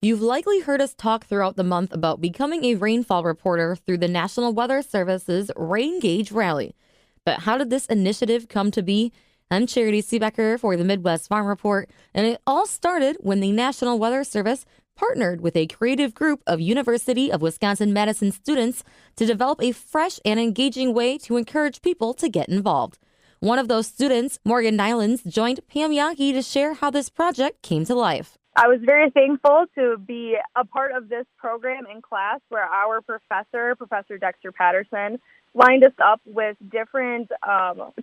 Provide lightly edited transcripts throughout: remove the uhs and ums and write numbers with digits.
You've likely heard us talk throughout the month about becoming a rainfall reporter through the National Weather Service's Rain Gauge Rally. But how did this initiative come to be? I'm Charity Seebecker for the Midwest Farm Report, and it all started when the National Weather Service partnered with a creative group of University of Wisconsin-Madison students to develop a fresh and engaging way to encourage people to get involved. One of those students, Morgan Nylans, joined Pam Yankee to share how this project came to life. I was very thankful to be a part of this program in class where our professor, Professor Dexter Patterson, lined us up with different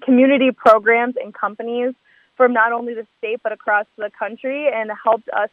community programs and companies from not only the state but across the country, and helped us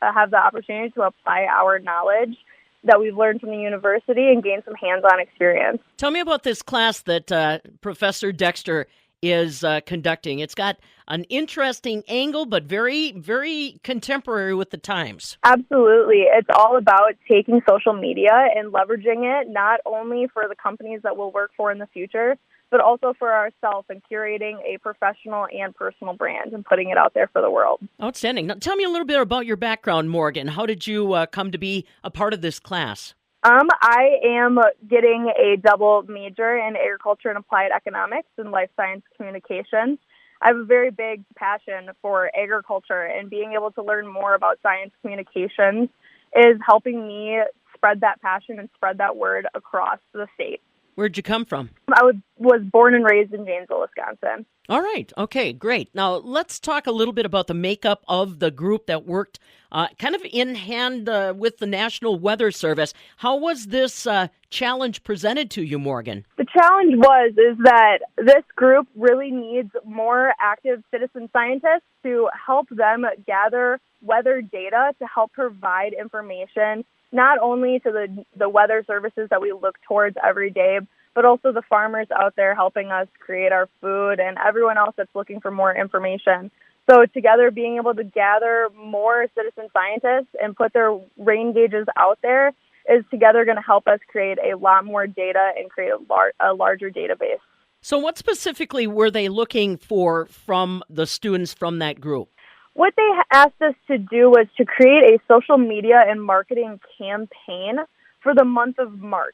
have the opportunity to apply our knowledge that we've learned from the university and gain some hands-on experience. Tell me about this class that Professor Dexter is conducting. It's got an interesting angle, but very, very contemporary with the times. Absolutely. It's all about taking social media and leveraging it, not only for the companies that we'll work for in the future, but also for ourselves, and curating a professional and personal brand and putting it out there for the world. Outstanding. Now, tell me a little bit about your background, Morgan. How did you come to be a part of this class? I am getting a double major in agriculture and applied economics and life science communications. I have a very big passion for agriculture, and being able to learn more about science communications is helping me spread that passion and spread that word across the state. Where'd you come from? I was born and raised in Janesville, Wisconsin. All right. Okay, great. Now, let's talk a little bit about the makeup of the group that worked kind of in hand with the National Weather Service. How was this challenge presented to you, Morgan? The challenge is that this group really needs more active citizen scientists to help them gather weather data to help provide information not only to the weather services that we look towards every day, but also the farmers out there helping us create our food and everyone else that's looking for more information. So together, being able to gather more citizen scientists and put their rain gauges out there is together going to help us create a lot more data and create a larger database. So what specifically were they looking for from the students from that group? What they asked us to do was to create a social media and marketing campaign for the month of March.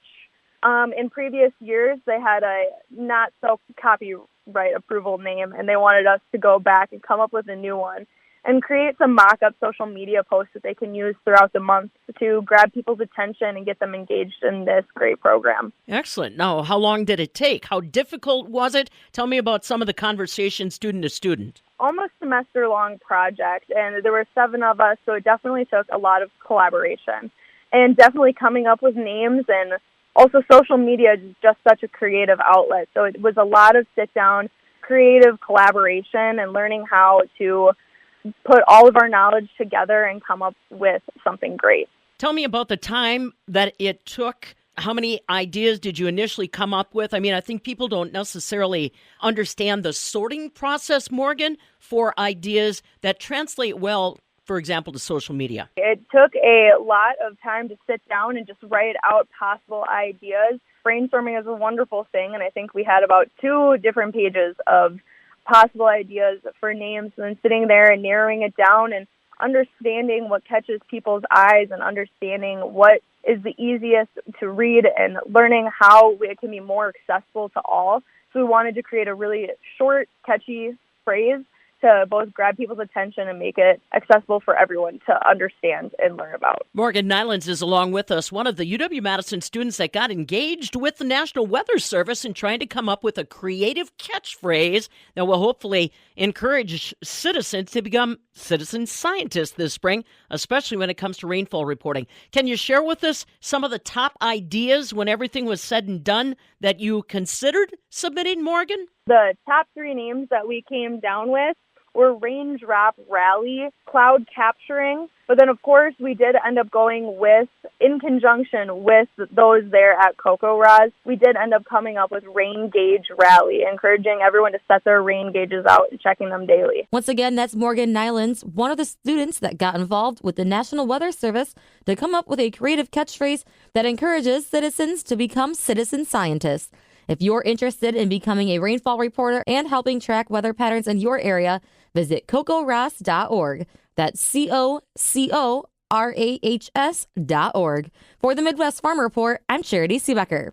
In previous years, they had a not so copyright approval name, and they wanted us to go back and come up with a new one and create some mock-up social media posts that they can use throughout the month to grab people's attention and get them engaged in this great program. Excellent. Now, how long did it take? How difficult was it? Tell me about some of the conversations student to student. Almost semester-long project, and there were 7 of us, so it definitely took a lot of collaboration. And definitely coming up with names, and also social media is just such a creative outlet. So it was a lot of sit-down, creative collaboration and learning how to put all of our knowledge together and come up with something great. Tell me about the time that it took. How many ideas did you initially come up with? I mean, I think people don't necessarily understand the sorting process, Morgan, for ideas that translate well, for example, to social media. It took a lot of time to sit down and just write out possible ideas. Brainstorming is a wonderful thing, and I think we had about 2 different pages of possible ideas for names, and then sitting there and narrowing it down and understanding what catches people's eyes and understanding what is the easiest to read and learning how it can be more accessible to all. So we wanted to create a really short, catchy phrase to both grab people's attention and make it accessible for everyone to understand and learn about. Morgan Nylans is along with us, one of the UW-Madison students that got engaged with the National Weather Service in trying to come up with a creative catchphrase that will hopefully encourage citizens to become citizen scientists this spring, especially when it comes to rainfall reporting. Can you share with us some of the top ideas when everything was said and done that you considered submitting, Morgan? The top 3 names that we came down with were raindrop rally, cloud capturing, but then of course we did end up going with, in conjunction with those there at Cocoa Roz, we did end up coming up with rain gauge rally, encouraging everyone to set their rain gauges out and checking them daily. Once again, that's Morgan Nylans, one of the students that got involved with the National Weather Service to come up with a creative catchphrase that encourages citizens to become citizen scientists. If you're interested in becoming a rainfall reporter and helping track weather patterns in your area, visit cocoros.org. That's COCOROS.org. rahs.org. For the Midwest Farm Report, I'm Charity Seebecker.